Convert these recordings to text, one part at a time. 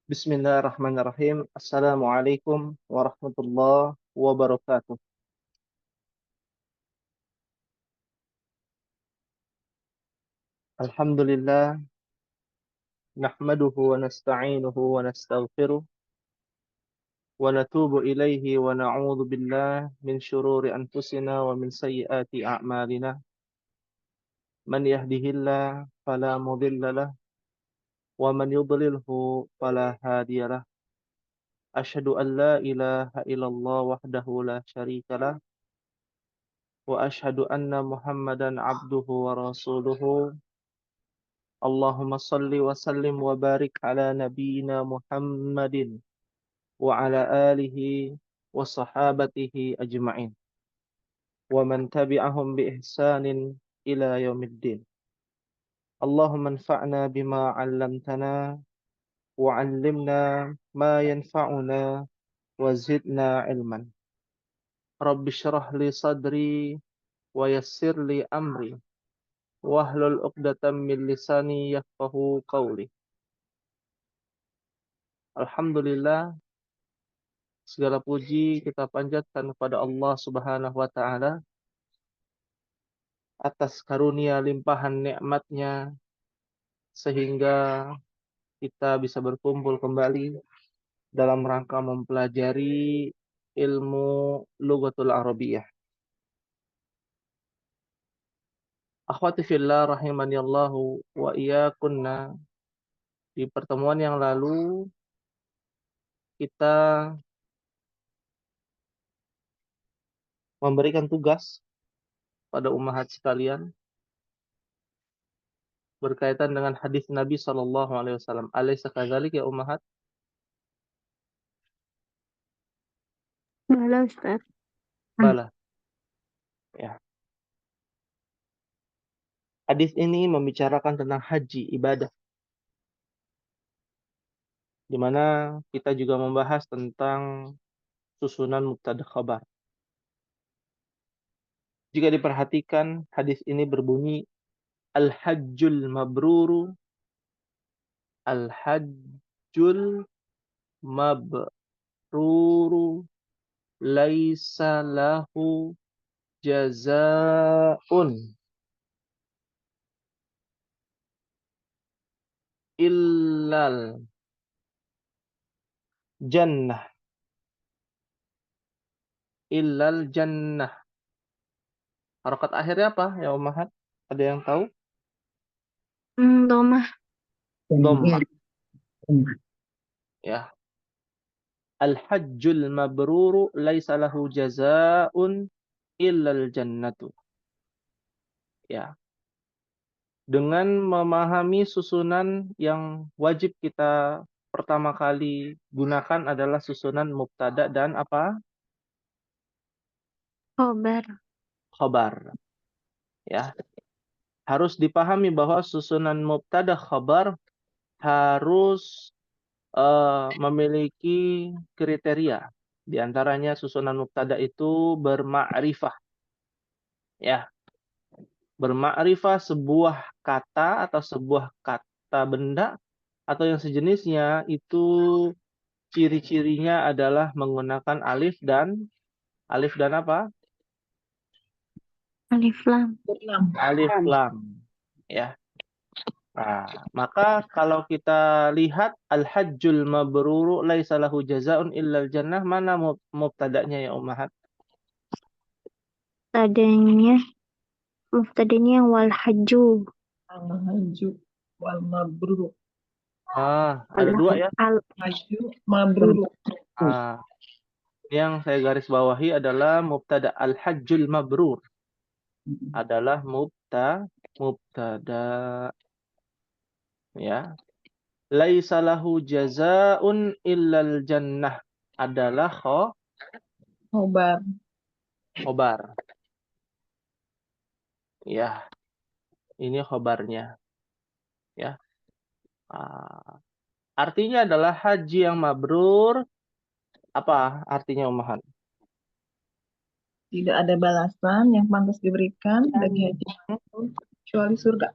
Bismillahirrahmanirrahim. Assalamualaikum warahmatullahi wabarakatuh. Alhamdulillah, nahmaduhu wa nasta'inuhu wa nastaghfiruh wa natubu ilaihi wa na'udzu billah min syururi anfusina wa min sayyiati a'malina. Man yahdihillah fala mudilla lah wa man yudlilhu fala hadiyalah. Asyhadu an la ilaha illallah wahdahu la syarikalah wa asyhadu anna Muhammadan abduhu wa rasuluhu. Allahumma salli wa sallim wa barik ala nabiyyina Muhammadin wa ala alihi wa sahabatihi ajma'in wa man tabi'ahum bi ihsanin ila yaumiddin. Allahumma anfa'na bima 'allamtana wa 'allimna ma yanfa'una wa zidna ilman. Rabbi shrah li sadri wa yassir li amri wahlul 'uqdatam min lisani yafqahu qawli. Alhamdulillah, segala puji kita panjatkan kepada Allah Subhanahu wa taala atas karunia limpahan nikmat-Nya sehingga kita bisa berkumpul kembali dalam rangka mempelajari ilmu Lughatul Arabiyyah. Akhwati fillah rahimani Allahu wa iyyakunna. Di pertemuan yang lalu kita memberikan tugas pada ummahat sekalian berkaitan dengan hadis Nabi sallallahu alaihi wasallam. Alaysa kadzalik ya ummahat? Bala Ustaz. Bala. Ya. Hadis ini membicarakan tentang haji, ibadah, di mana kita juga membahas tentang susunan mubtada khabar. Jika diperhatikan, hadis ini berbunyi al-hajjul mabruru, al-hajjul mabruru laisa lahu jazaa'un illal jannah. Illal jannah. Harokat akhirnya apa ya ummahat? Ada yang tahu? Domah. Dhammah. Ya. Al-hajjul mabruru laisa lahu jazaa'un illal jannatu. Ya. Dengan memahami susunan yang wajib kita pertama kali gunakan adalah susunan mubtada dan apa? Khobar. Khabar. Ya. Harus dipahami bahwa susunan mubtada khabar harus memiliki kriteria. Di antaranya susunan mubtada itu bermakrifah. Ya. Bermakrifah sebuah kata atau sebuah kata benda atau yang sejenisnya itu ciri-cirinya adalah menggunakan alif dan apa? Alif lam. Alif lam. Ya. Nah, maka kalau kita lihat al-hajjul mabruru laisa lahu jazaa'un illal jannah, mana mubtada'nya ya ummahat? Mubtadanya wal hajju. Al-hajju wal mabrur. Ada dua ya. Hajju mabrur. Yang saya garis bawahi adalah mubtada al-hajjul mabrur. Adalah mubtada. Ya. Laisa lahu jazaa'un illal jannah adalah khobar. Ya. Ini khobarnya. Ya. Artinya adalah haji yang mabrur. Apa artinya ummahan? Tidak ada balasan yang pantas diberikan bagi haji kecuali surga.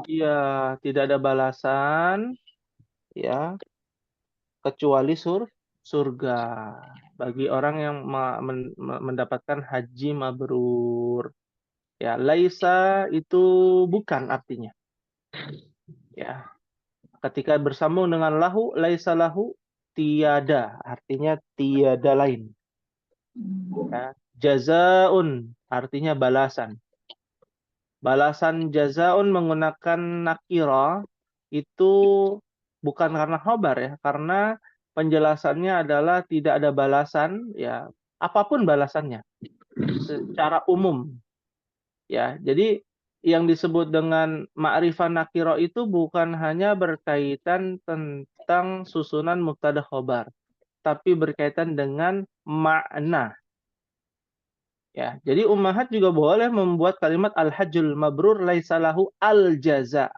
Iya, tidak ada balasan. Ya. kecuali surga bagi orang yang mendapatkan haji mabrur. Ya, laisa itu bukan artinya. Ya, ketika bersambung dengan lahu, laisa lahu, tiada, artinya tiada lain. Ya, jazaun artinya balasan. Balasan jazaun menggunakan nakira itu bukan karena khobar ya, karena penjelasannya adalah tidak ada balasan ya, apapun balasannya secara umum ya. Jadi yang disebut dengan ma'rifah nakiro itu bukan hanya berkaitan tentang susunan mubtada khobar, tapi berkaitan dengan makna. Ya, jadi ummahat juga boleh membuat kalimat al-hajjul mabrur laisa lahu al-jaza.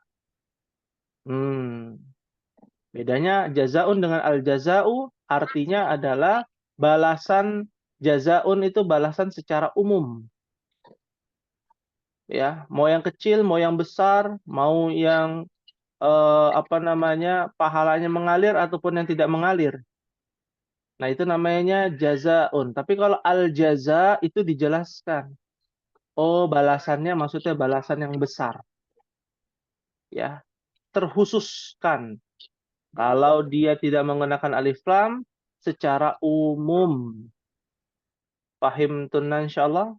Bedanya jazaun dengan al-jaza'u artinya adalah balasan. Jazaun itu balasan secara umum. Ya, mau yang kecil, mau yang besar, mau yang pahalanya mengalir ataupun yang tidak mengalir. Nah, itu namanya jazaun. Tapi kalau al-jaza itu dijelaskan. Oh, balasannya maksudnya balasan yang besar. Ya, terkhususkan. Kalau dia tidak menggunakan alif lam secara umum. Pahim tunna insyaallah?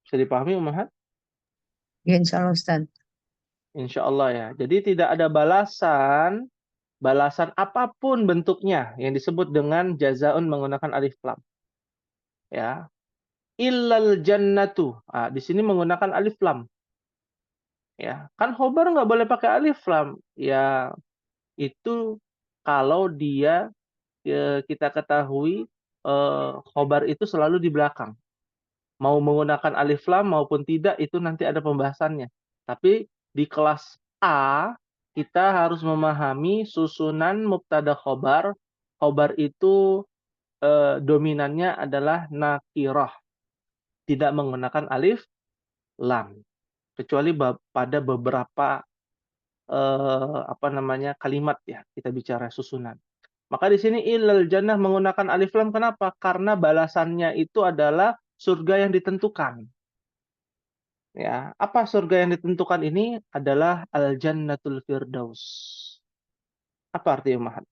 Bisa dipahami Umahat? Ya, insyaallah Ustaz. Insyaallah ya. Jadi tidak ada balasan apapun bentuknya yang disebut dengan jazaun menggunakan alif lam. Ya. Illal jannatu. Di sini menggunakan alif lam. Ya, kan khobar nggak boleh pakai alif lam. Ya, itu kalau dia kita ketahui khobar itu selalu di belakang. Mau menggunakan alif lam maupun tidak itu nanti ada pembahasannya. Tapi di kelas A kita harus memahami susunan mubtada khobar. Khobar itu dominannya adalah nakirah, tidak menggunakan alif lam, kecuali pada beberapa kalimat ya kita bicara susunan. Maka di sini ilal jannah menggunakan alif lam, kenapa? Karena balasannya itu adalah surga yang ditentukan. Ya, apa surga yang ditentukan ini adalah al-jannatul firdaus. Apa artinya Mahat?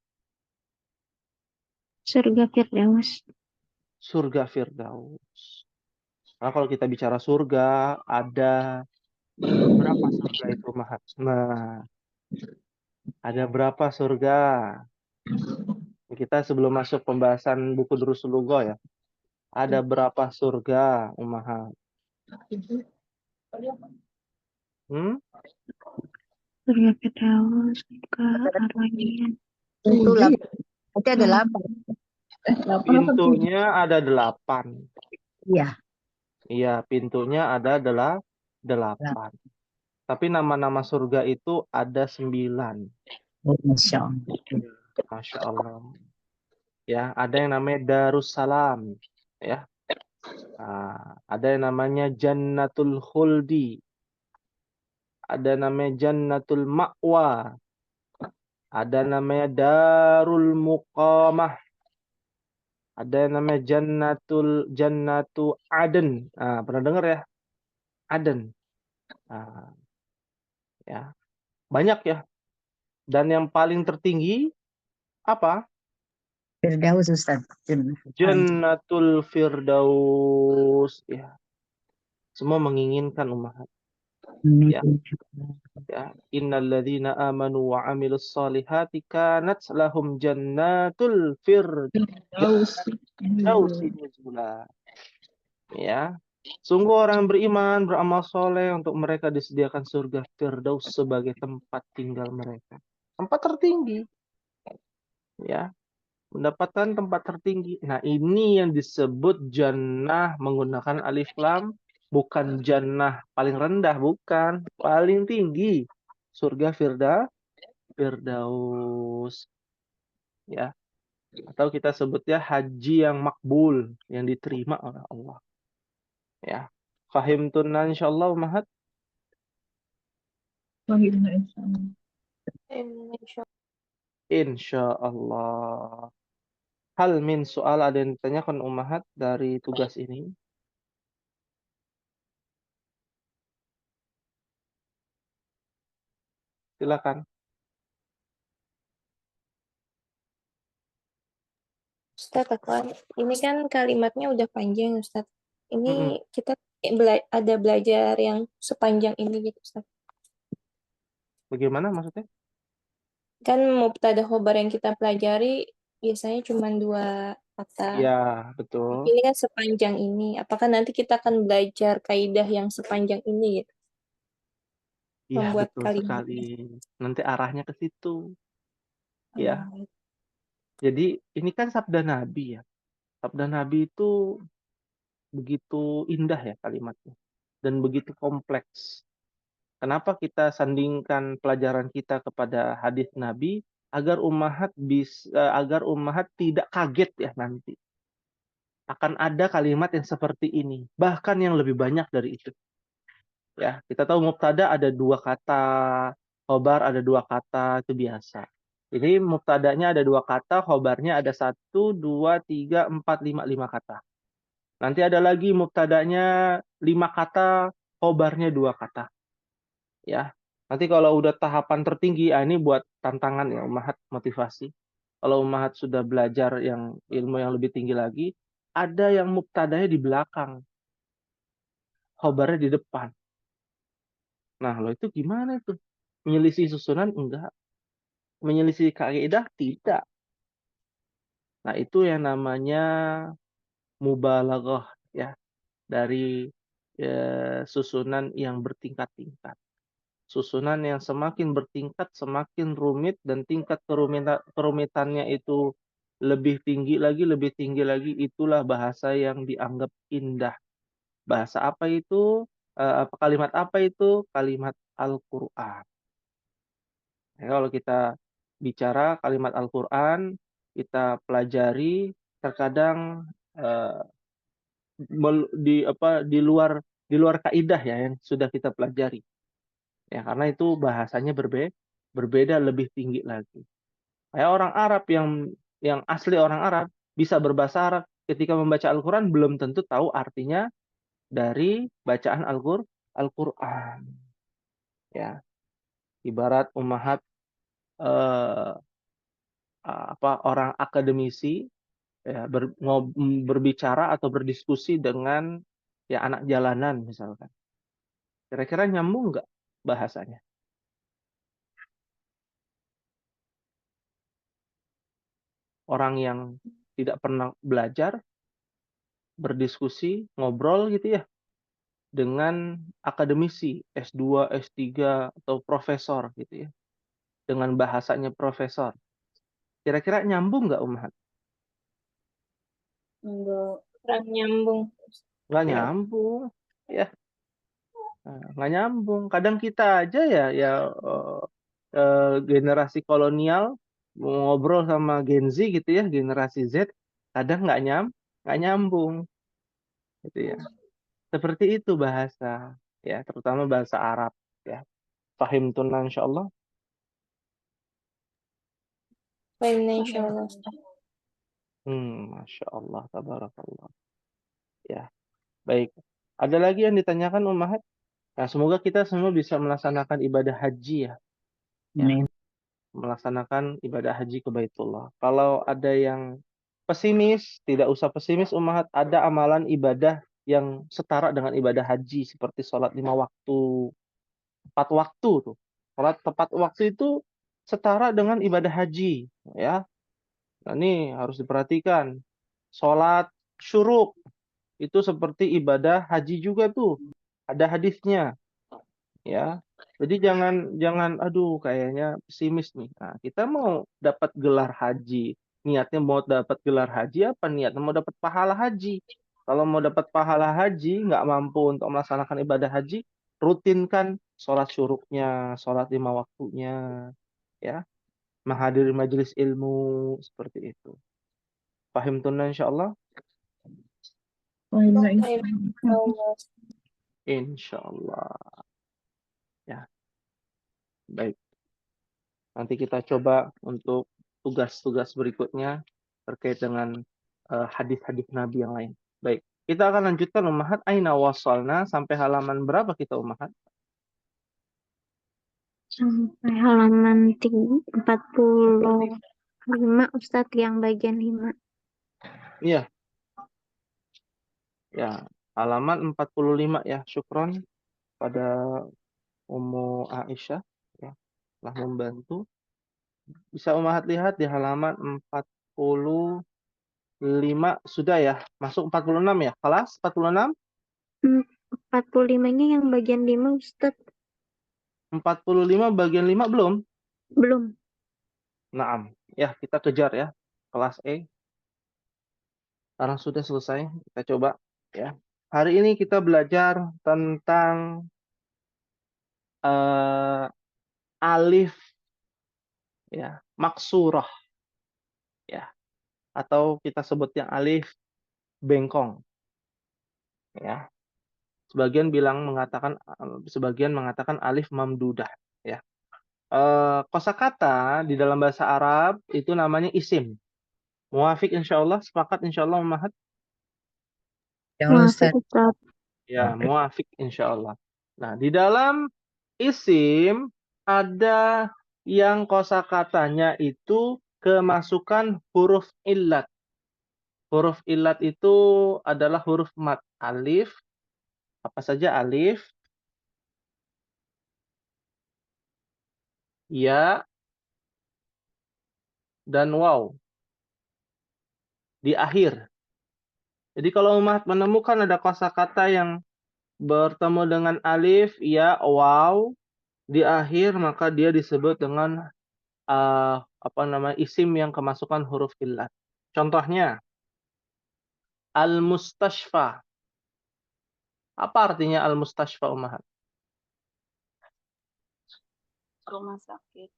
Surga Firdaus. Surga firdaus. Nah, kalau kita bicara surga, ada berapa surga itu Mahat? Nah, ada berapa surga? Kita sebelum masuk pembahasan buku Durusul Lugha ya. Ada berapa surga Mahat? Surga Firdaus. Surga Ar-Rayyan. Itu 8. Nanti ada 8. Pintunya ada 8. Iya. Iya, pintunya ada 8. Tapi nama-nama surga itu ada 9. Masya Allah. Masya Allah. Ya, ada yang namanya Darussalam. Ya. Ada yang namanya Jannatul Khuldi. Ada namanya Jannatul Ma'wa. Ada namanya Darul Muqamah. Ada yang namanya Jannatu Aden. Pernah dengar ya? Aden. Ya. Banyak ya. Dan yang paling tertinggi apa? Firdaus Ustaz. Jannatul Firdaus. Ya. Semua menginginkan umat. Ya. Ya. Innalladzina amanu wa amilus solihati kanat lahum jannatul firdaus nuzula. Ya. Sungguh orang beriman, beramal soleh, untuk mereka disediakan surga Firdaus sebagai tempat tinggal mereka. Tempat tertinggi. Ya. Mendapatkan tempat tertinggi. Nah, ini yang disebut jannah menggunakan alif lam, bukan jannah paling rendah, bukan, paling tinggi. Surga Firdaus. Ya. Atau kita sebutnya haji yang makbul, yang diterima oleh Allah. Ya. Fahim tunan insyaallah Mahat? Wahibna insyaallah. Insya Allah. Hal min soal ada yang ditanyakan Ummahat dari tugas ini? Silakan. Ustaz, ini kan kalimatnya udah panjang, Ustaz. Mm-mm. Ini kita ada belajar yang sepanjang ini gitu, Ustaz. Bagaimana maksudnya? Kan mubtada khobar yang kita pelajari biasanya cuma 2 kata. Ya, betul. Ini kan sepanjang ini. Apakah nanti kita akan belajar kaidah yang sepanjang ini gitu? Iya, Membuat betul kalimat. sekali. Nanti arahnya ke situ. Ya. Oh, Jadi ini kan sabda Nabi ya. Sabda Nabi itu begitu indah ya kalimatnya. Dan begitu kompleks. Kenapa kita sandingkan pelajaran kita kepada hadis Nabi agar ummahat tidak kaget ya nanti akan ada kalimat yang seperti ini, bahkan yang lebih banyak dari itu. Ya, kita tahu mubtada ada 2 kata, khobar ada 2 kata, itu biasa. Jadi mubtadanya ada 2 kata, khobarnya ada 1, 2, 3, 4, 5 kata. Nanti ada lagi mubtadanya 5 kata, khobarnya 2 kata. Ya. Nanti kalau udah tahapan tertinggi, ini buat tantangan ya Ummahat, motivasi. Kalau Ummahat sudah belajar yang ilmu yang lebih tinggi lagi, ada yang mubtadanya di belakang, khobarnya di depan. Nah, lo itu gimana itu? Menyelisih susunan? Enggak. Menyelisih kaidah? Tidak. Nah, itu yang namanya mubalaghah ya, dari susunan yang bertingkat-tingkat. Susunan yang semakin bertingkat, semakin rumit, dan tingkat kerumitannya itu lebih tinggi lagi, itulah bahasa yang dianggap indah. Bahasa apa itu? Kalimat apa itu? Kalimat Al-Quran. Ya, kalau kita bicara kalimat Al-Quran, kita pelajari, terkadang di luar kaidah ya yang sudah kita pelajari. Ya, karena itu bahasanya berbeda lebih tinggi lagi. Kayak orang Arab yang asli orang Arab bisa berbahasa Arab, ketika membaca Al-Quran belum tentu tahu artinya dari bacaan Al-Quran. Ya, ibarat Ummahat eh, orang akademisi ya, berbicara atau berdiskusi dengan ya anak jalanan misalkan. Kira-kira nyambung nggak bahasanya? Orang yang tidak pernah belajar berdiskusi, ngobrol gitu ya, dengan akademisi, S2, S3, atau profesor gitu ya, dengan bahasanya profesor. Kira-kira nyambung nggak, Umhat? kurang nyambung. Nggak nyambung. Ya, nggak nyambung. Kadang kita aja ya generasi kolonial ngobrol sama Gen Z gitu ya, generasi Z, kadang nggak nyambung gitu ya. Seperti itu bahasa ya, terutama bahasa Arab ya. Fahim tunan insyaallah. Baiklah, insyaallah. Masya Allah, tabarakallah. Ya, baik. Ada lagi yang ditanyakan Ummahat? Nah, semoga kita semua bisa melaksanakan ibadah haji ya. Ya, Amin. melaksanakan ibadah haji ke Baitullah. Kalau ada yang pesimis, tidak usah pesimis Ummahat. Ada amalan ibadah yang setara dengan ibadah haji, seperti sholat 5 waktu, 4 waktu tuh. Sholat tepat waktu itu setara dengan ibadah haji. Ya, nah, ini harus diperhatikan. Sholat syuruk itu seperti ibadah haji juga tuh. Ada hadisnya, ya. Jadi jangan aduh kayaknya pesimis nih. Nah, kita mau dapat gelar haji. Niatnya mau dapat gelar haji apa niatnya mau dapat pahala haji? Kalau mau dapat pahala haji, nggak mampu untuk melaksanakan ibadah haji, rutinkan sholat syuruknya, sholat 5 waktunya, ya. Menghadiri majelis ilmu seperti itu. Paham tunan insyaallah? Wahibna Baik, insyaallah. insyaallah. Insyaallah. Ya. Baik. Nanti kita coba untuk tugas-tugas berikutnya terkait dengan hadis-hadis Nabi yang lain. Baik. Kita akan lanjutkan Ummahat. Aina wasalna sampai halaman berapa kita Ummahat? Sampai halaman 45 Ustadz yang bagian 5. Iya. Ya, halaman 45 ya. Syukron pada Ummu Aisyah ya, telah membantu. Bisa Ummahat lihat di halaman 45 sudah ya. Masuk 46 ya. Kelas 46? 45-nya yang bagian 5 Ustadz. 45 bagian 5 belum? Belum. Naam. Ya, kita kejar ya. Kelas E. Sekarang sudah selesai. Kita coba ya. Hari ini kita belajar tentang alif ya, maksurah ya, atau kita sebutnya alif bengkong ya. Sebagian mengatakan alif mamdudah ya. Kosakata di dalam bahasa Arab itu namanya isim. Muwafiq insyaallah, sepakat insyaallah Ummahat. Ya Maaf Ustaz. Ustadz. Ya, muwafiq insyaallah. Nah, di dalam isim ada yang kosakatanya itu kemasukan huruf illat. Huruf illat itu adalah huruf mat. Alif, apa saja alif, ya, dan waw di akhir. Jadi kalau Ummahat menemukan ada kosakata yang bertemu dengan alif, ya, waw di akhir, maka dia disebut dengan isim yang kemasukan huruf illat. Contohnya al-mustashfa. Apa artinya al-mustashfa Ummahat? Rumah sakit.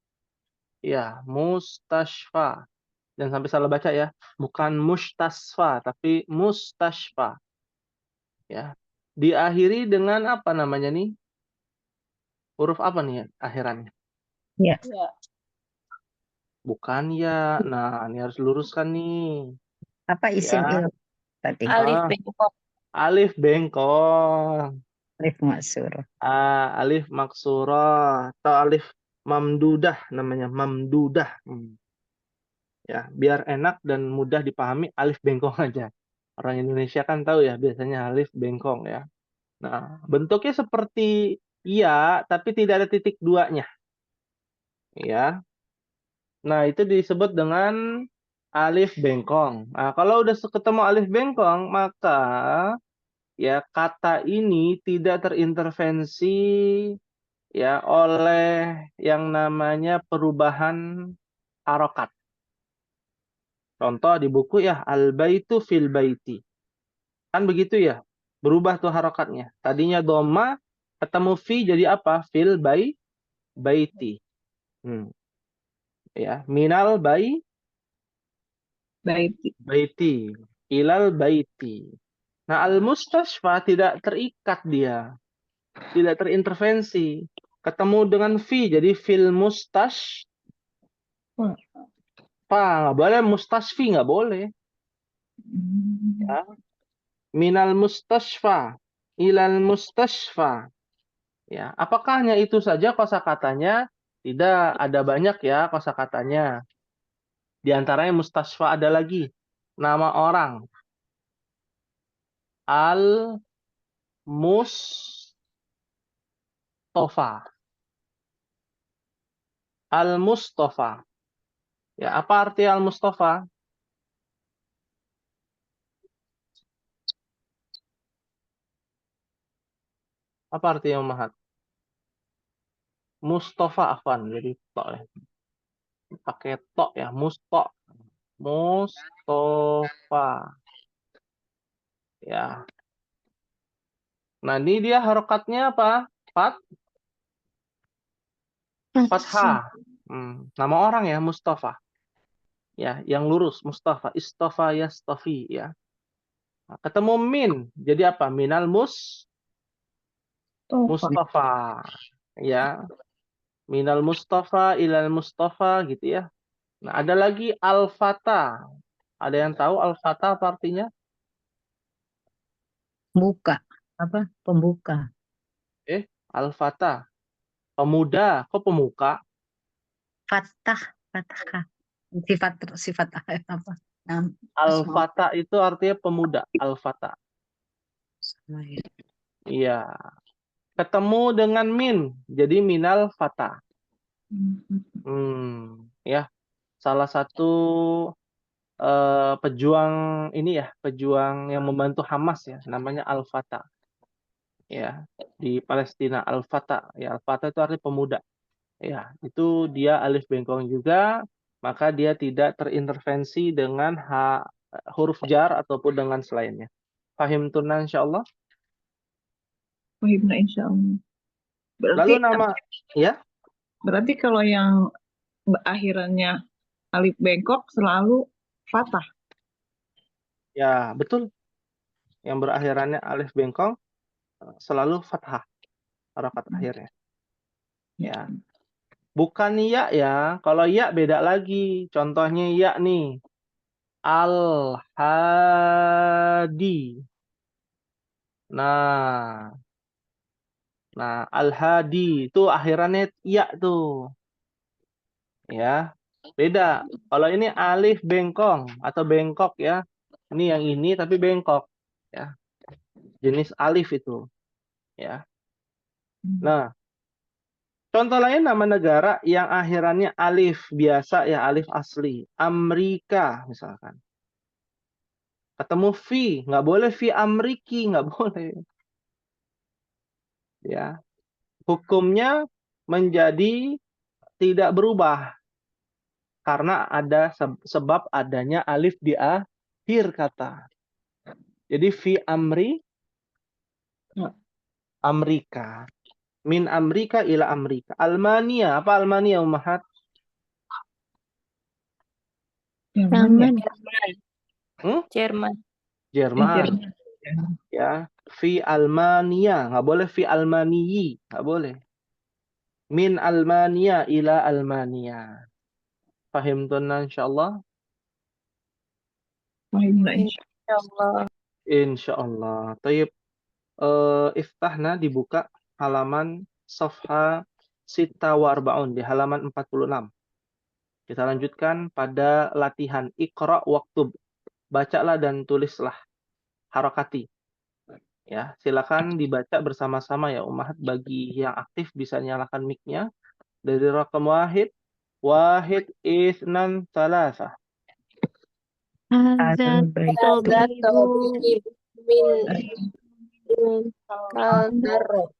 Ya, mustashfa. Jangan sampai salah baca ya. Bukan mustasfa, tapi mustashfa. Ya. Diakhiri dengan apa namanya nih? Huruf apa nih akhirannya? Ya. Ya. Bukan ya. Nah, ini harus luruskan nih. Apa isim Ya. tadi? Alif Ah, bengkok. alif bengkong. Alif maksur. Alif maksurah atau alif mamdudah namanya, mamdudah. Ya, biar enak dan mudah dipahami alif bengkong aja. Orang Indonesia kan tahu ya biasanya alif bengkong ya. Nah, bentuknya seperti ya, tapi tidak ada titik duanya. Ya. Nah, itu disebut dengan alif bengkong. Nah, kalau udah ketemu alif bengkong, maka ya kata ini tidak terintervensi ya oleh yang namanya perubahan harokat. Contoh di buku ya al-baitu fil baiti. Kan begitu ya. Berubah tuh harokatnya. Tadinya dhamma ketemu fi jadi apa? Fil baiti. Ya, minal baiti ilal baiti. Nah, al-mustashfa tidak terikat dia. Tidak terintervensi. Ketemu dengan fi jadi fil mustashfa. Nggak boleh mustashfi, nggak boleh. Ya. Minal mustashfa ilal mustashfa. Ya, apakah hanya itu saja kosakatanya? Tidak, ada banyak ya kosakatanya. Di antaranya mustashfa ada lagi nama orang. Al-Mustafa. Al-Mustafa. Ya, apa arti Al-Mustafa? Apa arti yang mahat? Mustafa afan, jadi tok ya. Pakai tok ya, Mustafa. Ya. Nah, ini dia harokatnya apa? Fathah. Nama orang ya, Mustafa. Ya, yang lurus, Mustafa. Istafa yastafi ya. Nah, ketemu min, jadi apa? Minal Mustafa. Ya. Minal Mustafa ilal Mustafa gitu ya. Nah, ada lagi al-fata. Ada yang tahu al-fata apa artinya? Buka. Apa? Pembuka. Al-fata. Pemuda. Kok pemuka? Fatah. Fatah. Sifat apa? Nama. Asma. Al-fata itu artinya pemuda. Al-fata. Sama ya. Iya. Ketemu dengan min. Jadi minal fata. Ya. Salah satu pejuang ini ya, pejuang yang membantu Hamas ya, namanya Al-Fata. Ya, di Palestina Al-Fata. Ya, Al-Fata itu artinya pemuda. Ya, itu dia alif bengkong juga, maka dia tidak terintervensi dengan huruf jar ataupun dengan selainnya. Fahim tunan insyaallah. Wahibna insya Allah. Lalu nama ya, Berarti kalau yang akhirannya alif bengkok selalu fathah. ya betul. Yang berakhirannya alif bengkong selalu fathah harakat akhirnya. Ya. Bukan ya ya. Kalau ya beda lagi. Contohnya ya nih. Al-Hadi. Nah, Al-Hadi itu akhirannya ya tuh. Ya. Beda. Kalau ini alif bengkong atau bengkok ya. Ini yang ini tapi bengkok. Ya. Jenis alif itu. Ya. Nah, contoh lain nama negara yang akhirannya alif biasa ya, alif asli. Amerika misalkan. Ketemu fi, nggak boleh fi Amriki, nggak boleh. Ya, hukumnya menjadi tidak berubah karena ada sebab adanya alif di akhir kata. Jadi fi amri, Amerika. Min Amerika ila Amerika. Almania, apa Almania Ummahat? Salman. Jerman. Jerman. Ya, fi Almania, nggak boleh fi Almaniyi, nggak boleh. Min Almania ila Almania. Fahim tunan insyaallah. Wahibna insya Insyaallah. Insyaallah. Tayyib. Iftahna dibuka halaman Safha Sita wa Arba'un di halaman 46. Kita lanjutkan pada latihan Iqra waktub. Bacalah dan tulislah. Harakati. Ya, silakan dibaca bersama-sama ya Ummahat. Bagi yang aktif bisa nyalakan mic-nya. Dari rakam wahid. Wahid isnan salasa. Hazat Hadza tabibu tabib min kaldarro.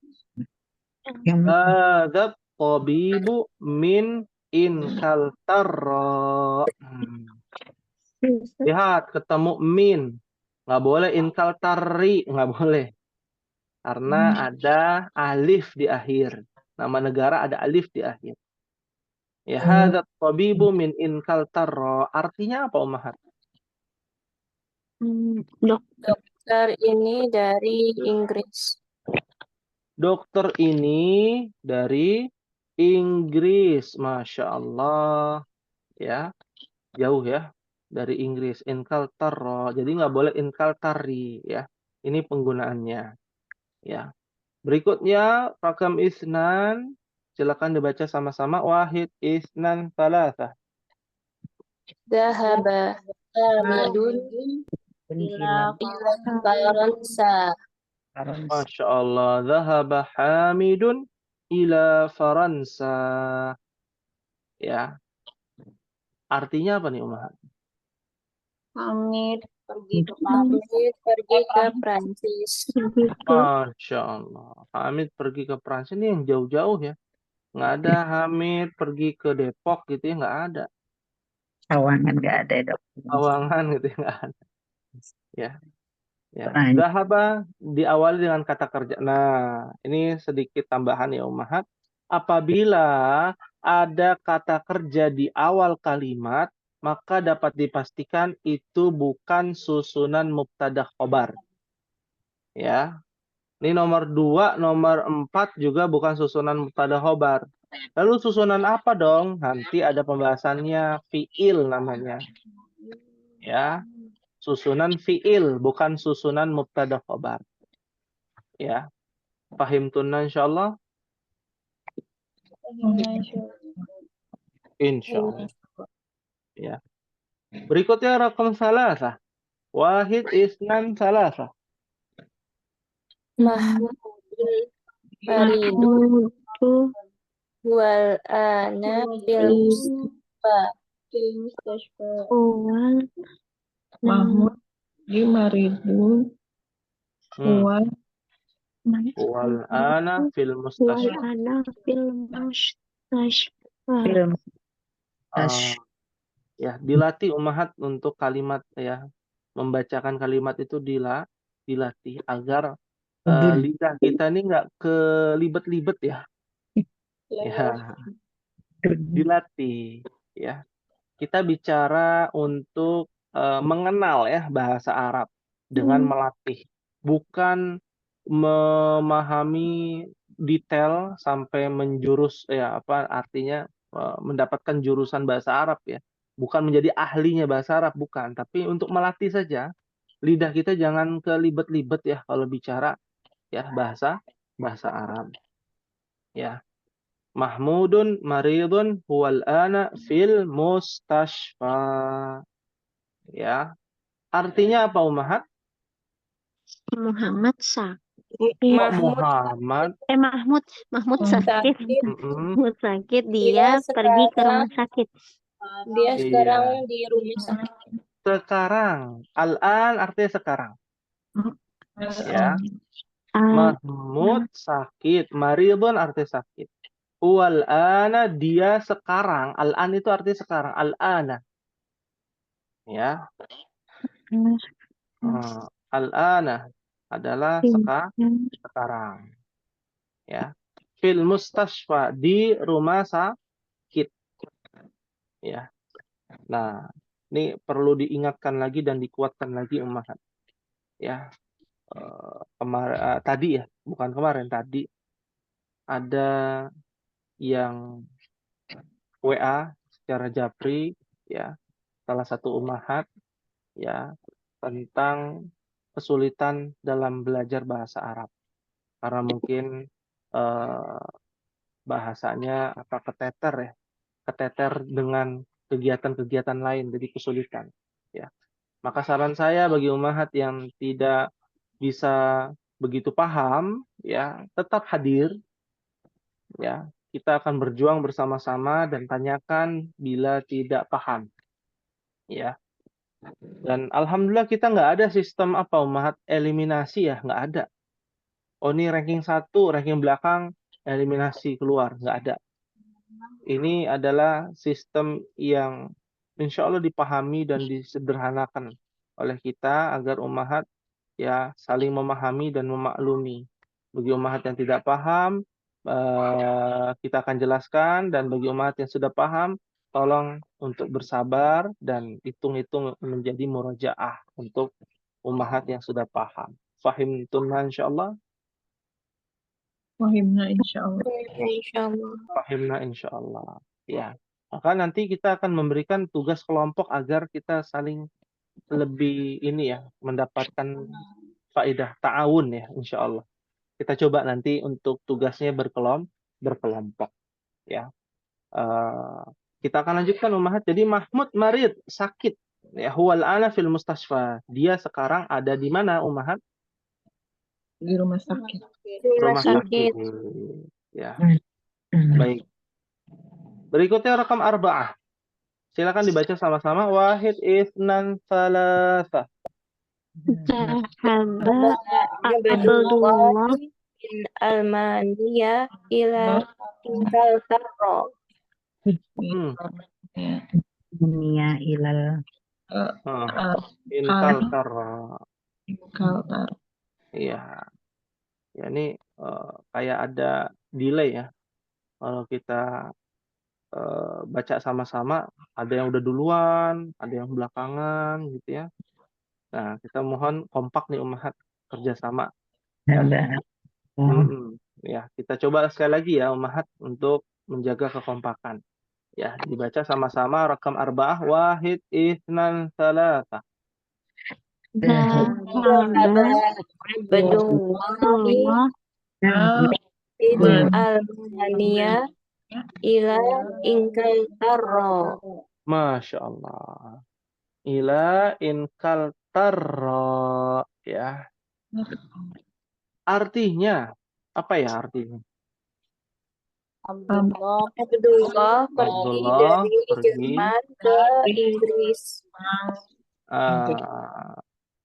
Yang Hadzal tabibu min inkaltarra. Lihat, ketemu min. Nggak boleh inkaltari. Nggak boleh. Karena ada alif di akhir. Nama negara ada alif di akhir. Ya, hadzal tabibu min inkaltarra. Artinya apa, Ummahat? Dokter ini dari Inggris. Dokter ini dari Inggris. Masya Allah. Ya, jauh ya. Dari Inggris. Inkaltarra. Jadi nggak boleh inkaltari. Ya, ini penggunaannya. Ya. Berikutnya, rakam isnan. Silakan dibaca sama-sama. Wahid isnan talata. Dhahaba Hamidun ila Faransa. Masya Allah. Dhahaba Hamidun ila Faransa. Ya. Artinya apa nih, Umar? Hamid pergi ke Prancis. Masya Allah. Hamid pergi ke Prancis. Ini yang jauh-jauh ya. Nggak ada Hamid pergi ke Depok gitu ya. Nggak ada. Sawangan nggak ada dok. Sawangan gitu ya. Nggak ada. Ya. Ya. Prancis. Dhahaba diawali dengan kata kerja. Nah, ini sedikit tambahan ya Ummahat. Apabila ada kata kerja di awal kalimat, maka dapat dipastikan itu bukan susunan mubtada khobar. Ya. Ini nomor 2, nomor 4 juga bukan susunan mubtada khobar. Lalu susunan apa dong? Nanti ada pembahasannya, fiil namanya. Ya, susunan fiil, bukan susunan mubtada khobar. Ya, pahim tunna insyaallah? Insyaallah. Ya. Berikutnya rakam salasah. Wahid isnan salasah. Mahmudun maridun Mahmudu wal ana fil mustashfa. wal Mahmud di maridun wal Wal ana fil wal mustashfa. ana fil mustashfa. Film Ah, ya, dilatih ummahat untuk kalimat ya, membacakan kalimat itu dilatih agar Udul. lidah kita ini nggak kelibet-libet ya. Ya, dilatih ya. Kita bicara untuk mengenal ya bahasa Arab dengan melatih, bukan memahami detail sampai menjurus ya apa artinya mendapatkan jurusan bahasa Arab ya. Bukan menjadi ahlinya bahasa Arab, bukan, tapi untuk melatih saja. Lidah kita jangan kelibet-libet ya kalau bicara ya bahasa Arab. Ya. Mahmudun maridun huwal ana fil mustashfa. Ya. Artinya apa Umahat? Muhammad sakit. Mahmud Muhammad. Mahmud sakit. sakit, Mahmud sakit, Dia dia pergi ke sekarang- rumah sakit. dia Iya. sekarang di rumah sakit. Sekarang. Al-an artinya sekarang. Ya. Ah, Mahmud sakit. Maridun artinya sakit. Huwal ana dia sekarang. Al-an itu artinya sekarang. Al-ana. Ya. Al-ana adalah sekarang. Ya. Fil mustashfa di rumah sakit. Ya. Nah, ini perlu diingatkan lagi dan dikuatkan lagi ummahat. Ya. Tadi ya, bukan kemarin, tadi ada yang WA secara japri ya, salah satu ummahat ya, tentang kesulitan dalam belajar bahasa Arab. Karena mungkin bahasanya apa keteter dengan kegiatan-kegiatan lain, jadi kesulitan. Ya, maka saran saya bagi ummahat yang tidak bisa begitu paham, ya tetap hadir. Ya, kita akan berjuang bersama-sama dan tanyakan bila tidak paham. Ya, dan alhamdulillah kita nggak ada sistem apa ummahat eliminasi ya, nggak ada. Oh ini ranking 1, ranking belakang eliminasi keluar, nggak ada. Ini adalah sistem yang insya Allah dipahami dan disederhanakan oleh kita agar ummahat ya saling memahami dan memaklumi. Bagi ummahat yang tidak paham, kita akan jelaskan, dan bagi ummahat yang sudah paham, tolong untuk bersabar dan hitung-hitung menjadi murojaah untuk ummahat yang sudah paham. Fahim tunna insyaallah. Wahibna insyaallah. Insyaallah. Fahimna insyaallah. Ya. Maka nanti kita akan memberikan tugas kelompok agar kita saling lebih ini ya, mendapatkan faedah ta'awun ya insyaallah. Kita coba nanti untuk tugasnya berkelompok ya. Kita akan lanjutkan ummahat. Jadi Mahmud marid, sakit. Ya, huwal ana fil mustashfa. Dia sekarang ada di mana ummahat? Di rumah sakit. Rumah sakit. Ya. Baik. Berikutnya rakam arba'ah. Silakan dibaca sama-sama. Wahid isnan salasah. Zahaba Abdullah bin Almania ila Inglaterra. Dunia ilal Inkaltara. Kaltar. Iya. Ya ini kayak ada delay ya. Kalau kita baca sama-sama, ada yang udah duluan, ada yang belakangan gitu ya. Nah, kita mohon kompak nih ummahat kerjasama. ada Ya, kita coba sekali lagi ya Ummahat untuk menjaga kekompakan. Ya, dibaca sama-sama rakam arba'ah wahid itsnan tsalatsa. Zahaba Abdullahi Abdullah bin Almania ila ingkal tarro. Masya Allah. Ila inkal tarra. Ya, artinya apa ya artinya? Abdullah pergi Abdullah dari pergi. Jerman ke Inggris.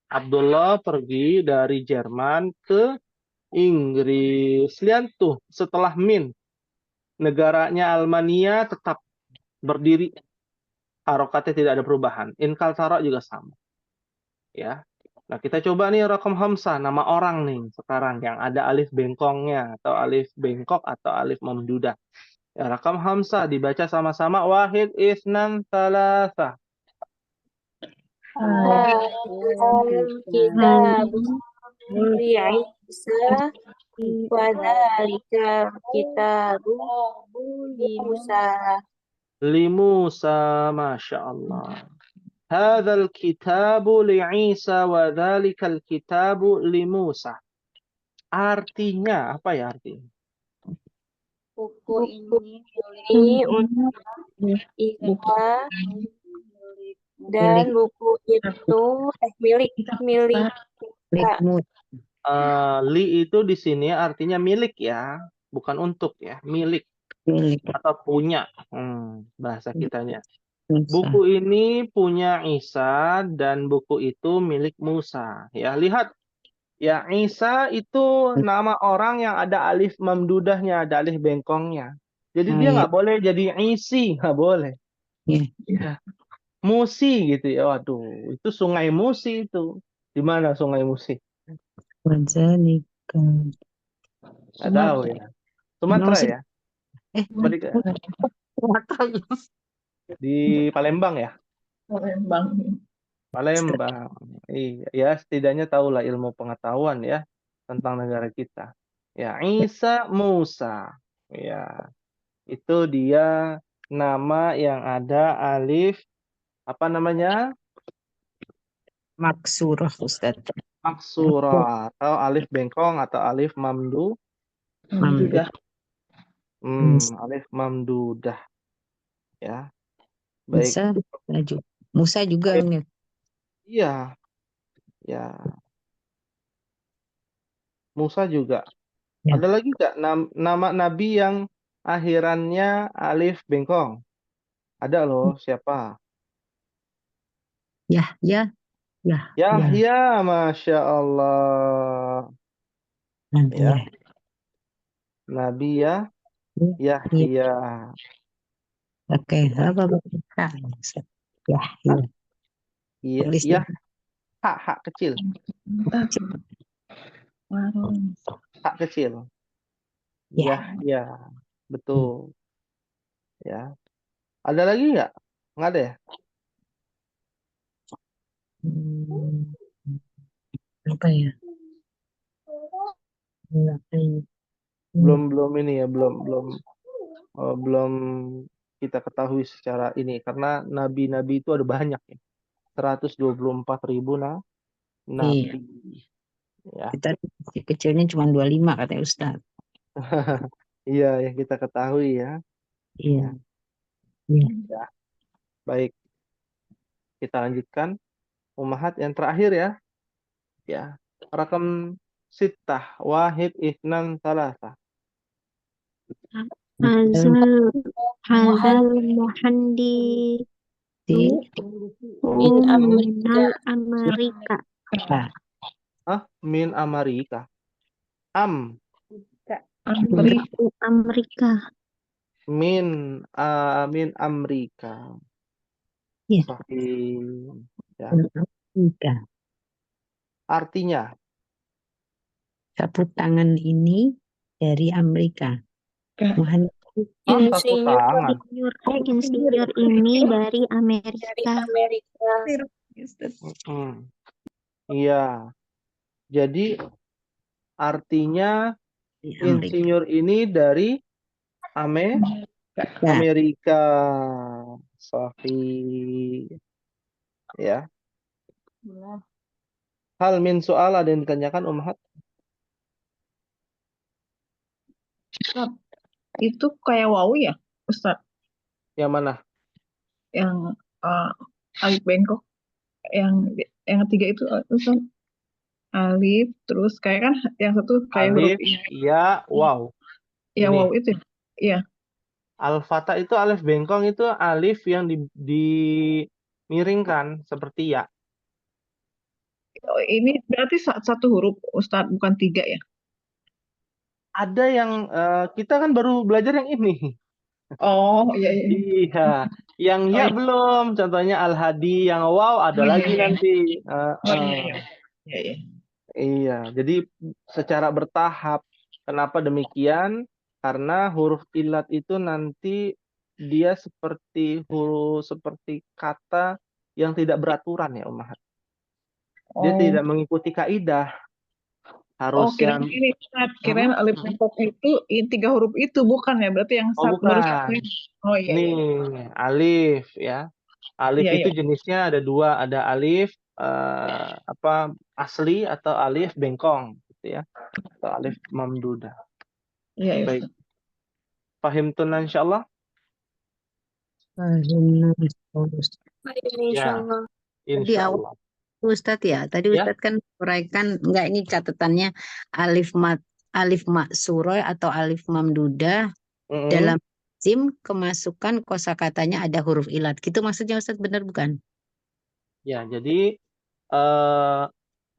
Abdullah pergi dari Jerman ke Inggris. Lihat tuh, setelah min, negaranya Almania tetap berdiri. Harokatnya tidak ada perubahan. Inkal taro juga sama. Ya. Nah, kita coba nih rakam hamzah, nama orang nih sekarang yang ada alif bengkongnya atau alif bengkok atau alif memdudah. Ya, rakam hamzah dibaca sama-sama wahid isnan thalatha. Kitab Isa wadhalika kitabu li Musa. Limusa, Masya Allah. Hadzal kitabu li'Isa wa dzalikal kitabu limusa. Artinya apa ya artinya? Buku ini untuk Isa dan buku itu milik Milikmu. Li itu di sini artinya milik ya, bukan untuk ya, milik Milik atau punya. Bahasa kitanya. Musa. Buku ini punya Isa dan buku itu milik Musa. Ya, lihat. Ya, Isa itu nama orang yang ada alif mamdudahnya, ada alif bengkongnya. Jadi dia nggak boleh jadi Isi, nggak boleh. Iya. Ya. Musi gitu ya. Waduh, itu Sungai Musi itu. Di mana Sungai Musi? Wadzalika. Nggak tahu ya. Sumatera Masih- ya? Di Palembang ya? Palembang. Palembang. Iya, ya setidaknya tahulah ilmu pengetahuan ya tentang negara kita. Ya, Isa Musa. Ya, itu dia nama yang ada alif apa namanya? Maksurah Ustaz. Maksura atau alif bengkong atau alif mamdu. Juga. Alif mamdudah. Ya. Baik. Musa juga Baik. nih. Iya. Ya. Musa juga. Ya. Ada lagi nggak nama nabi yang akhirannya alif bengkong? Ada loh, siapa? Yahya. Yahya, Masya Allah. Nabi Ya. Nabi ya, Yahya. Pakai apa Ustaz? Yahya. Iya, Tulis ya, hak kecil, Warung. hak kecil. Ya. Yahya, betul. Ya. Ada lagi nggak? Nggak ada ya? Apa ya? Belum ini ya, belum kita ketahui secara ini karena nabi-nabi itu ada banyak ya. 124.000 nabi. Ya. Kita kecilnya cuma 25 katanya Ustaz. Iya, yang kita ketahui ya. Iya. Ya. Baik. Kita lanjutkan. Ummahat yang terakhir ya. Ya. Rakam sittah wahid ihnan thalatha. Hazal muhandi Min Amerika. Min Amerika. Amerika. Min Amerika. Iya. Sahih. Ya. Amerika. Artinya Sapu tangan ini dari Amerika. Insinyur ini dari Amerika. Iya. Jadi artinya Di Amerika. Insinyur ini dari Ya. Amerika. Sahih. Ya. Hal min soal ada yang ditanyakan Ummahat? Ustaz, itu kayak wow ya, Ustaz, Yang mana? yang alif bengkok, yang ketiga itu Ustaz, alif, terus kayak kan yang satu kayak huruf Alif, ya, wow. ya Ini. wow itu ya. Iya. Al-Fatah itu alif bengkong itu alif yang dimiringkan seperti ya. Oh, ini berarti satu huruf Ustaz, bukan tiga ya? Ada yang kita kan baru belajar yang ini. Oh iya iya. Iya, yang Oh ya iya. belum. Contohnya Al-Hadi, yang wow ada Oh, iya, lagi iya. nanti. Oh iya iya. Iya iya. Iya, jadi secara bertahap. Kenapa demikian? Karena huruf ilat itu nanti dia seperti kata yang tidak beraturan ya, Ummahat. Dia Oh. tidak mengikuti kaidah. Oh, Harusnya kirain ini Ustaz, kirain alif bengkok itu tiga huruf itu bukan ya? Berarti yang oh baru satu. bukan. Oh iya Nih, iya. alif ya. Alif Iya itu iya. jenisnya ada dua, ada alif asli atau alif bengkong gitu ya. Atau alif mamdudah. Iya iya. Baik, Ustaz. pahim tunan insyaallah? Ya, Insyaallah. Tadi awal insyaallah. Ustadz ya, tadi Ya. Ustadz kan uraikan, enggak ini catatannya alif maksuroi atau alif mamdudah Mm-mm. dalam isim kemasukan kosakatanya ada huruf ilat. Gitu maksudnya Ustadz, benar bukan? Ya, jadi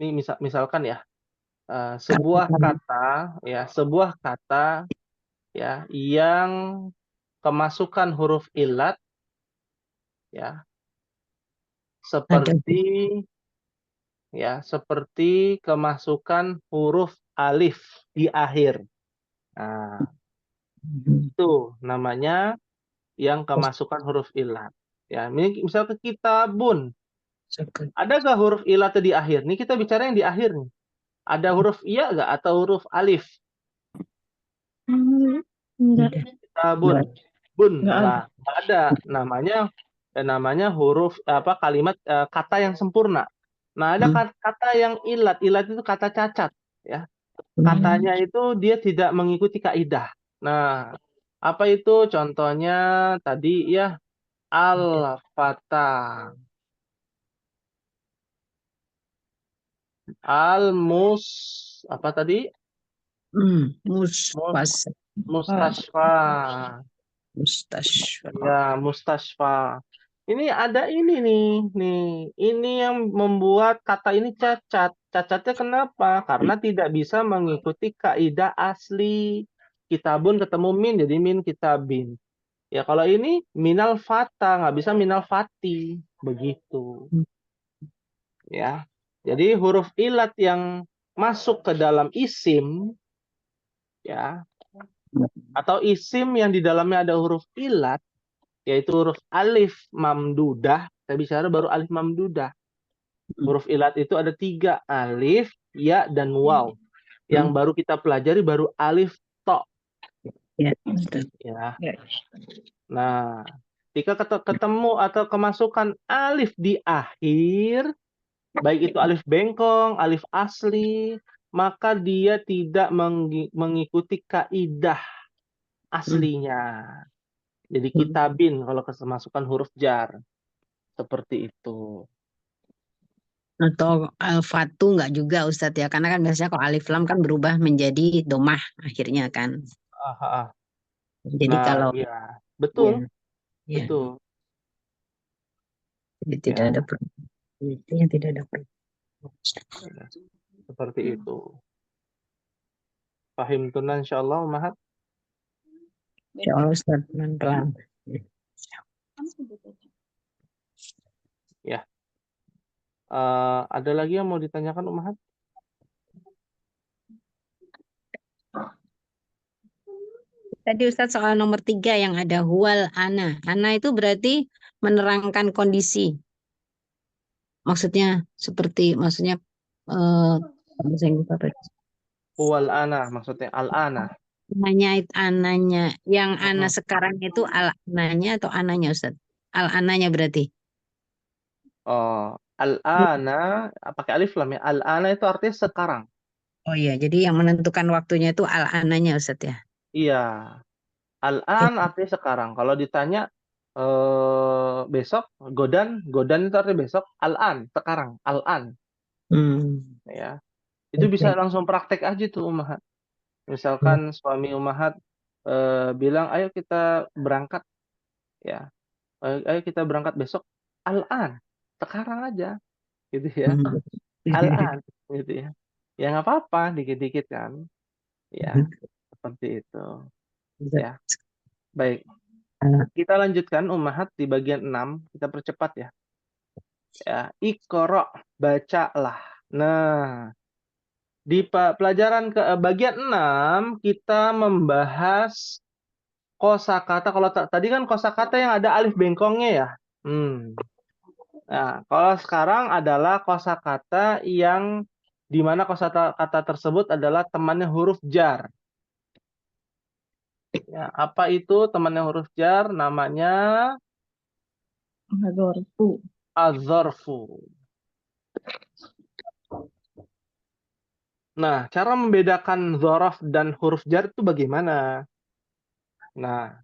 ini misalkan ya, sebuah kata ya yang kemasukan huruf ilat ya seperti kemasukan huruf alif di akhir. Nah, itu namanya yang kemasukan huruf ilat. Ya, ini misalkan kitabun. Adakah huruf ilat di akhir? Nih kita bicara yang di akhir nih. Ada huruf iya nggak atau huruf alif? Enggak. Kitabun. Bun Nggak ada. lah, nggak ada. Namanya huruf kalimat kata yang sempurna. Nah, ada kata yang ilat. Ilat itu kata cacat ya. Katanya itu dia tidak mengikuti kaidah. Nah, apa itu? Contohnya tadi ya al-fatah, al-mus apa tadi? Mustasfa. Mustashfa. Ya, mustasfa. Ini ada ini nih. Ini yang membuat kata ini cacat. Cacatnya kenapa? Karena tidak bisa mengikuti kaidah asli. Kitabun ketemu min, jadi min kitabin. Ya, kalau ini minal fata, nggak bisa minal fati. Begitu. Ya. Jadi huruf ilat yang masuk ke dalam isim, ya, atau isim yang di dalamnya ada huruf ilat, yaitu huruf alif mamdudah. Saya bicara baru alif mamdudah. Huruf ilat itu ada 3, alif, ya, dan waw. Yang baru kita pelajari baru alif to. Ya. Ya. Ya. Nah, ketika ketemu atau kemasukan alif di akhir, baik itu alif bengkong, alif asli, maka dia tidak mengikuti kaidah aslinya. Jadi kitabin kalau kemasukan huruf jar. Seperti itu. Atau al-fatu enggak juga Ustadz ya, karena kan biasanya kalau alif lam kan berubah menjadi domah akhirnya kan. Jadi Nah, kalau ya, betul, ya, betul. jadi tidak Ya. ada perubahan. Itu yang tidak ada perubahan. Seperti itu. Pahim tunan insyaallah Mahat. Insya Allah Ustadz, pelan-pelan. Ya. Ada lagi yang mau ditanyakan Mahat? Tadi Ustadz soal nomor 3 yang ada huwal ana. Ana itu berarti menerangkan kondisi. Maksudnya seperti, maksudnya Huwal ana maksudnya al-ana. Ananya, yang ana Mm-mm. sekarang itu al-ananya atau ananya Ustaz? Al-ananya berarti. Oh, al-ana pakai alif lam ya. Al-ana itu artinya sekarang. Oh iya, jadi yang menentukan waktunya itu al-ananya Ustaz ya. Iya, al-an artinya sekarang. Kalau ditanya besok, godan itu artinya besok. Al-an sekarang. Al-an ya. Itu bisa Oke. langsung praktek aja tuh Ummahat. Misalkan suami Ummahat bilang, ayo kita berangkat ya. Ayo kita berangkat besok. Al-an sekarang aja gitu ya. Al-an gitu ya. Ya nggak apa-apa dikit-dikit kan. Ya, seperti itu. Ya, baik. Kita lanjutkan Ummahat di bagian 6. Kita percepat ya. Ya, Iqra, bacalah. Nah, di pelajaran ke bagian 6 kita membahas kosakata. Kalau tadi kan kosakata yang ada alif bengkongnya ya. Nah, kalau sekarang adalah kosakata yang di mana kosakata tersebut adalah temannya huruf jar. Ya, apa itu temannya huruf jar? Namanya Dzarfu. az-zarfu. Nah, cara membedakan dzaraf dan huruf jar itu bagaimana? Nah,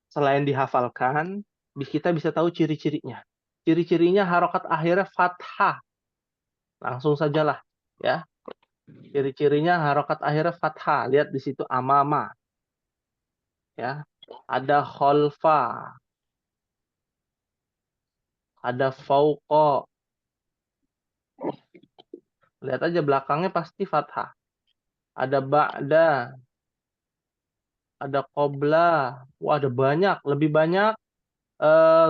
selain dihafalkan, kita bisa tahu ciri-cirinya. Ciri-cirinya harokat akhirnya fathah. Langsung sajalah, ya. Ciri-cirinya harokat akhirnya fathah. Lihat di situ amama, ya. Ada kholfa, ada fauqa. Lihat aja belakangnya pasti fathah. Ada ba'da, ada qobla. Wah, ada banyak, lebih banyak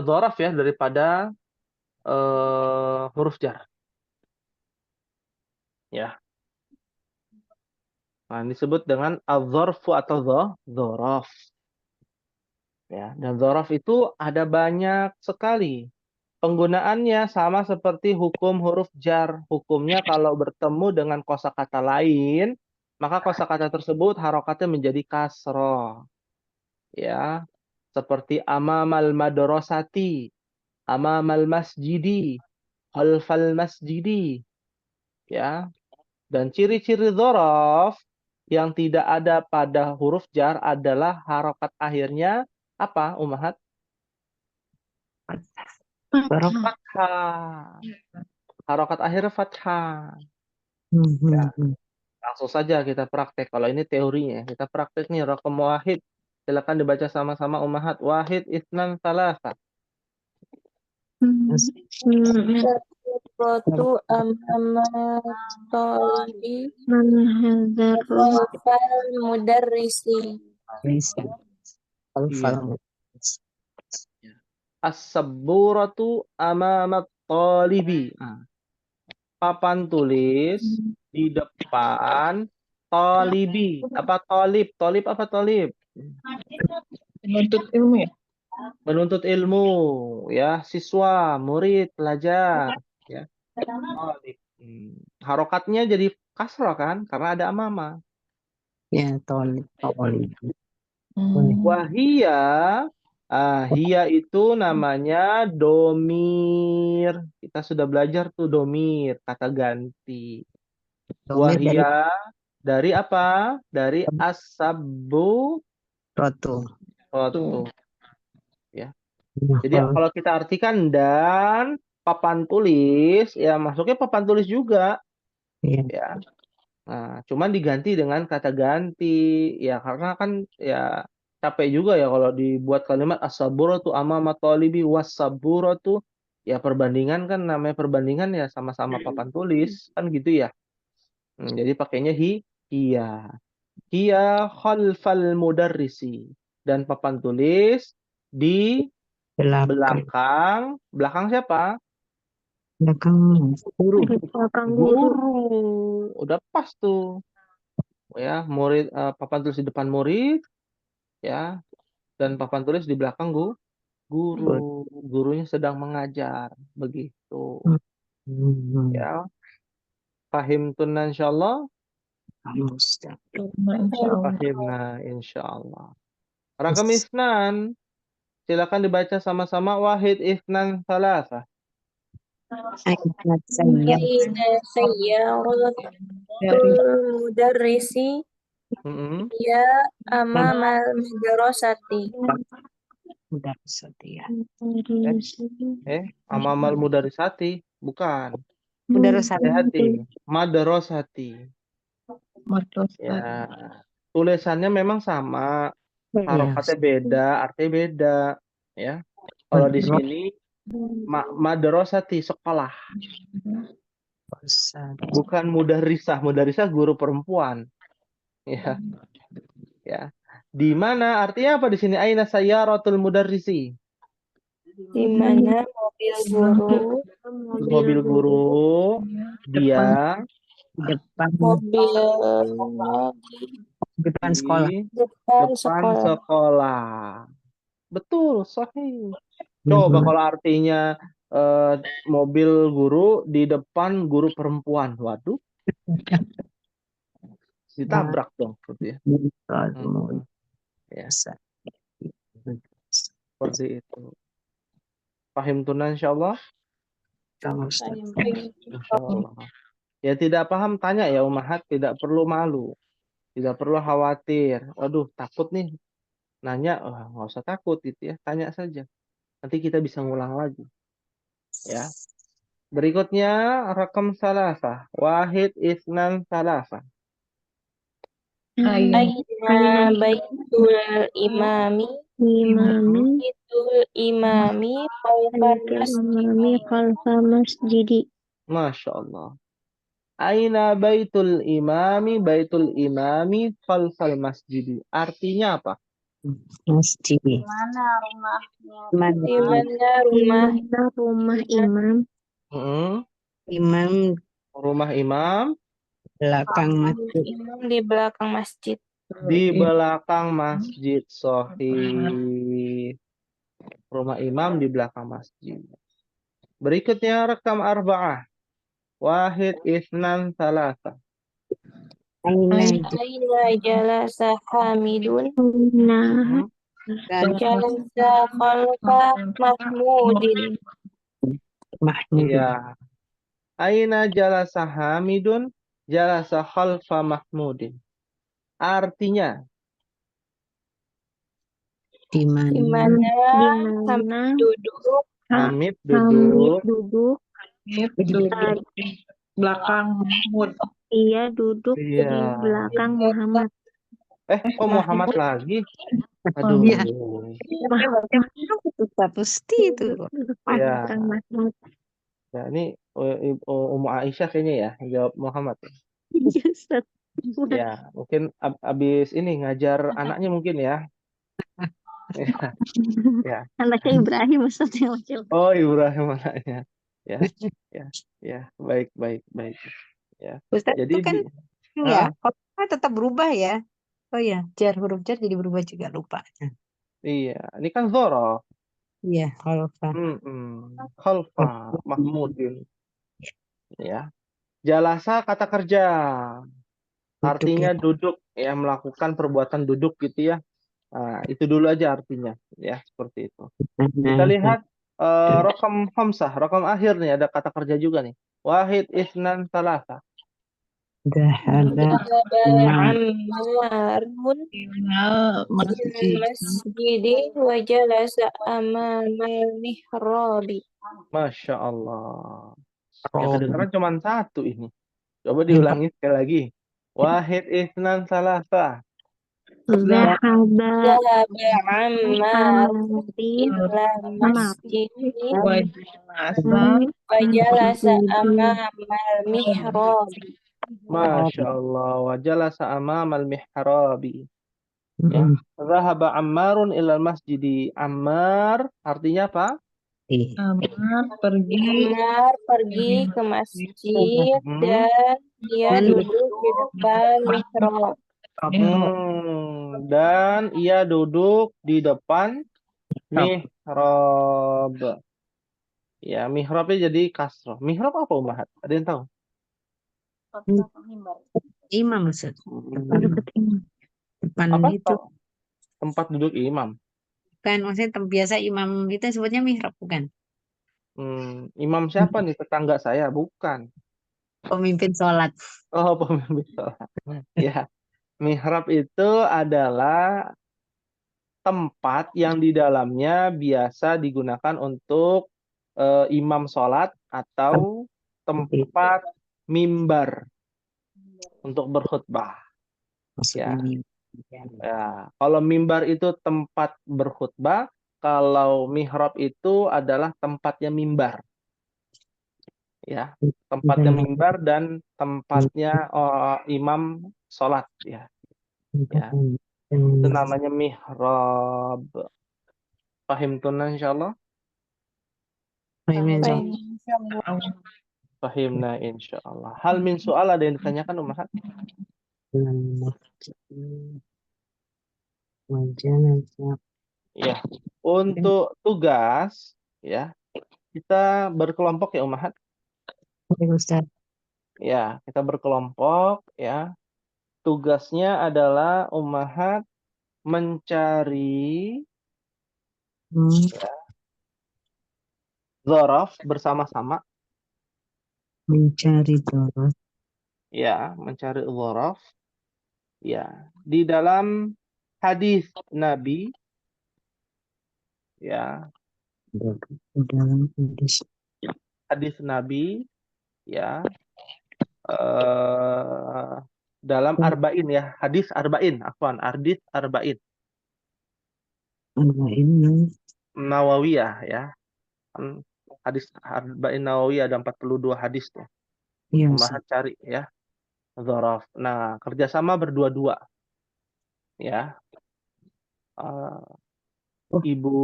dzaraf ya daripada huruf jar. Ya. Nah, disebut dengan az-zarfu atau dzaraf. Ya, dan dzaraf itu ada banyak sekali. Penggunaannya sama seperti hukum huruf jar. Hukumnya kalau bertemu dengan kosakata lain, maka kosakata tersebut harokatnya menjadi kasroh. Ya, seperti amamal madrasati, amamal masjidi, khalfal masjidi. Ya, dan ciri-ciri dzaraf yang tidak ada pada huruf jar adalah harokat akhirnya apa, Ummahat? Fathah. Fathah. Harokat akhirnya fathah. Ya, langsung saja kita praktek. Kalau ini teorinya, kita praktek nih raqam wahid. Silakan dibaca sama-sama Ummahat. Wahid, isnan, salasa. Suatu amat tolibi Man hadzarru khalfal mudarrisi. Iya. As-sabburatu amamat talibi. Papan tulis di depan talibi. Apa talib? Talib apa talib? Menuntut ilmu ya. Menuntut ilmu, ya, siswa, murid, pelajar, ya. Talib. Harokatnya jadi kasroh kan? Karena ada amama. Ya, tolib. Wahia, hiya itu namanya domir. Kita sudah belajar tuh domir, kata ganti. Domir dari Wahia dari apa? Dari asabu rotu. rotu. Ya. Jadi kalau kita artikan dan papan tulis, ya masuknya papan tulis juga. Iya. Ya. Nah, cuman diganti dengan kata ganti. Ya karena kan ya capek juga ya kalau dibuat kalimat as-saburatu amama talibi was-saburatu, ya perbandingan kan, namanya perbandingan ya sama-sama papan tulis kan gitu ya. Jadi pakainya hiya. Hiya khalfal mudarrisi, dan papan tulis di belakang siapa? Belakang guru. belakang guru. Guru. Udah pas tuh. Ya, murid, papan tulis di depan murid, ya, dan papan tulis di belakang guru. Gurunya sedang mengajar, begitu. Ya, pahim tunan insyaallah. Ustaz. Nah, insya Allah. Fahimna insyaallah. Rakam isnan. Silakan dibaca sama-sama. Wahid isnan salasa. Aina sayyar Aina sayyaratul Dari mudarrisi Mm-mm. ya amamal madrasati. mudah setia. Amamal mudarisati. Bukan. Mudarrisat. Hati-hati. Madrasati. madrasah. Ya. Tulisannya memang sama. Iya. Harokatnya beda. Artinya beda. Ya. Kalau di sini madrasati sekolah. Ustaz. Bukan mudarisah. Mudarisah guru perempuan. Ya. Ya. Di mana artinya apa di sini? Aina sayyaratul mudarrisi. Di mana mobil guru, Mobil guru dia Depan mobilnya depan sekolah. di depan depan sekolah. sekolah. Betul, sahih. Coba kalau artinya mobil guru di depan guru perempuan. Waduh, ditabrak dong gitu ya. Hmm, ya, seperti itu. Paham tunan insyaallah? Insyaallah. Ya tidak paham tanya ya Umahat, tidak perlu malu. Tidak perlu khawatir. Aduh, takut nih. Nanya, nggak usah takut gitu ya. Tanya saja. Nanti kita bisa ngulang lagi. Ya. Berikutnya rakam salasa. Wahid isnan salasa. Aina Aina baitul imami baitul imami khalfal masjid. Masya Allah. Aina baitul imami khalfal masjid. Artinya apa? Masjid. Mana rumahnya? Mana Di mana rumah imam? Hmm, imam Rumah imam belakang masjid. imam di belakang masjid. di belakang masjid. Sahih. Rumah imam di belakang masjid. Berikutnya rekam arba'ah. Wahid isnan salasa. Aina Aina jalasa Hamidun Nah, jalasa khalfa Mahmudin. Mahmud. Iya. Aina jalasa Hamidun jalasa khalfa Mahmudin. Artinya, Di Di mana mana Hamid duduk Hamid duduk duduk, duduk di belakang Mahmud. ia duduk Iya. di belakang Muhammad. Kok Muhammad lagi? Aduh. Iya. Muhammad Pasti itu. duduk di Ya. belakang Muhammad. Ya, ini Ummu Aisyah kayaknya ya jawab Muhammad. Ustaz. Ya, mungkin abis ini ngajar anaknya mungkin ya. Ya. Anaknya Ibrahim Ustaz yang laki-laki. Oh, Ibrahim anaknya. Ya. Ya, baik. Ya. Ustaz Jadi itu kan ya, kalau tetap berubah ya. Oh ya, huruf jar jadi berubah juga lupa. iya, ini kan dzaraf. Iya, khalfa. Khalfa Mahmudin. Ya. Jalasa kata kerja. Artinya duduk ya, melakukan perbuatan duduk gitu ya. Nah, itu dulu aja artinya ya, seperti itu. Kita lihat rakam khamsah, rakam akhir nih ada kata kerja juga nih. Wahid isnan salasa. Dahaba Ammarun Tinggal masjid. masjidi wa jalasa amamal mihrabi. Masya Allah. Yang kedengaran cuma satu ini. Coba diulangi sekali lagi. Wahid isnan salasa. Zahaba Ammarun ila masjidi wa jalasa amamal mihrabi. Masya Allah. Wa jalasa amamal mihrabi. Ya. Zahaba Ammarun ilal masjidi. Ammar artinya apa? Ammar pergi Ammar pergi ke masjid dan dia duduk di depan mihrab. Dan ia duduk di depan mihrab. Ya, mihrabnya jadi kasroh. Mihrab apa Umahat? Ada yang tahu? imam Ustaz. Depan, Dekat imam. depan Apa? itu. Tempat duduk imam. Bukan, maksudnya biasa imam kita sebutnya mihrab, bukan? Imam siapa nih? Tetangga saya? Bukan. Pemimpin sholat. Oh, pemimpin sholat. Ya, mihrab itu adalah tempat yang di dalamnya biasa digunakan untuk imam sholat atau tempat mimbar untuk berkhutbah. Maksudnya Ya. mimbar. Ya, kalau mimbar itu tempat berkhutbah, kalau mihrab itu adalah tempatnya mimbar. Ya, tempatnya mimbar dan tempatnya imam sholat. Ya, ya. Itu namanya mihrab. Pahim tunan insyaallah? Pemimpin sholat. Insyaallah. Fahimna insyaallah. Hal min soal ada yang ditanyakan Ummahat? Ya, untuk tugas ya kita berkelompok ya Ummahat. Ustaz. Ya, kita berkelompok ya. Tugasnya adalah Ummahat mencari dzaraf bersama-sama. Mencari dzaraf. Ya, mencari dzaraf. Ya, di dalam hadis Nabi ya, Dalam hadis Nabi ya, dalam arba'in ya, hadis arba'in, hadis arba'in ini Nawawiyah ya. Hadis arba'in Nawawiyah ada 42 hadis tuh. iya, Ummahat cari ya. Dzaraf. Nah, kerjasama berdua-dua ya. Ibu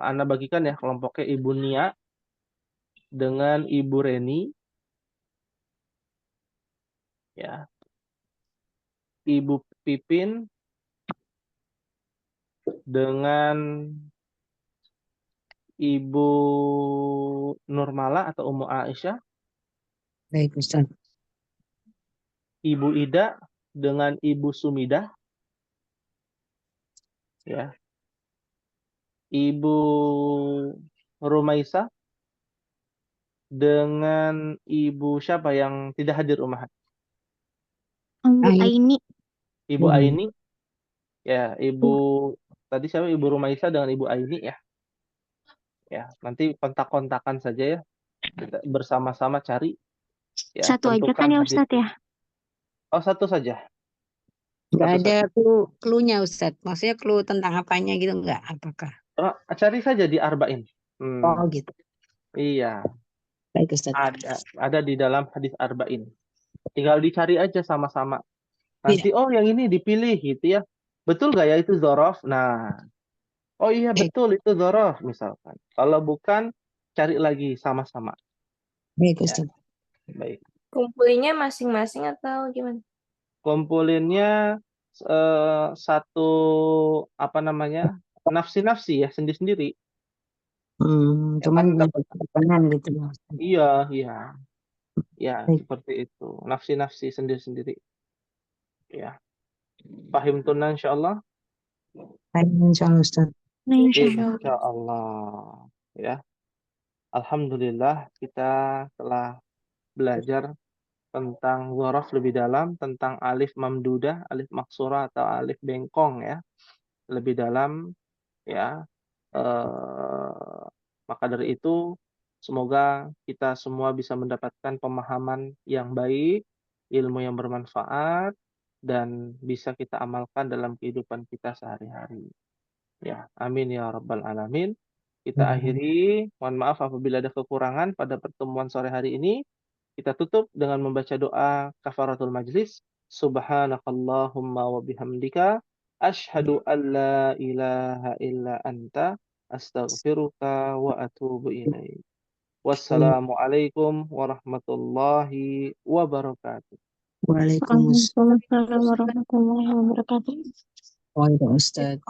Ana bagikan ya kelompoknya Ibu Nia dengan Ibu Reni ya. Ibu Pipin dengan Ibu Nurmala atau Ummu Aisyah. Baik Ustaz. Ibu Ida dengan Ibu Sumidah ya. Ibu Rumaisa dengan Ibu siapa yang tidak hadir Ummahat? Bu Aini. Ibu Aini ya, Ibu tadi siapa? Ibu Rumaisa dengan Ibu Aini ya. Ya, nanti kontak-kontakan saja ya. Kita bersama-sama cari ya, Satu aja kan ya hadis. Ustaz ya? Oh, satu saja. Nggak Satu ada saja. clue-nya Ustaz. Maksudnya clue tentang apanya gitu nggak? Apakah? Cari saja di arba'in. Oh gitu. Iya. Baik Ustaz. Ada di dalam hadis arba'in. Tinggal dicari aja sama-sama. Nanti oh yang ini dipilih gitu ya. Betul gak ya itu dzaraf? Nah, oh iya betul itu dzaraf misalkan. Kalau bukan cari lagi sama-sama. Baik Ustaz. Ya. Baik. Kumpulinnya masing-masing atau gimana? Kumpulinnya satu apa namanya? Nafsi-nafsi ya, sendiri-sendiri. Cuman berkenan gitu. Iya, iya. Ya, seperti itu. Nafsi-nafsi sendiri-sendiri. Ya. Pahim tunan insyaallah? Pahim insyaallah Ustaz. Insyaallah. Ya. Alhamdulillah kita telah belajar tentang dzaraf lebih dalam, tentang alif mamdudah, alif maksurah atau alif bengkong ya. Lebih dalam ya. Maka dari itu semoga kita semua bisa mendapatkan pemahaman yang baik, ilmu yang bermanfaat dan bisa kita amalkan dalam kehidupan kita sehari-hari. Ya, amin ya rabbal alamin. Kita akhiri, mohon maaf apabila ada kekurangan pada pertemuan sore hari ini. Kita tutup dengan membaca doa kafaratul majlis. Subhanakallahumma wa bihamdika asyhadu an la ilaha illa anta astaghfiruka wa atubu ilaik. Wassalamualaikum warahmatullahi wabarakatuh. Waalaikumsalam warahmatullahi wabarakatuh. warahmatullahi wabarakatuh. Ustaz.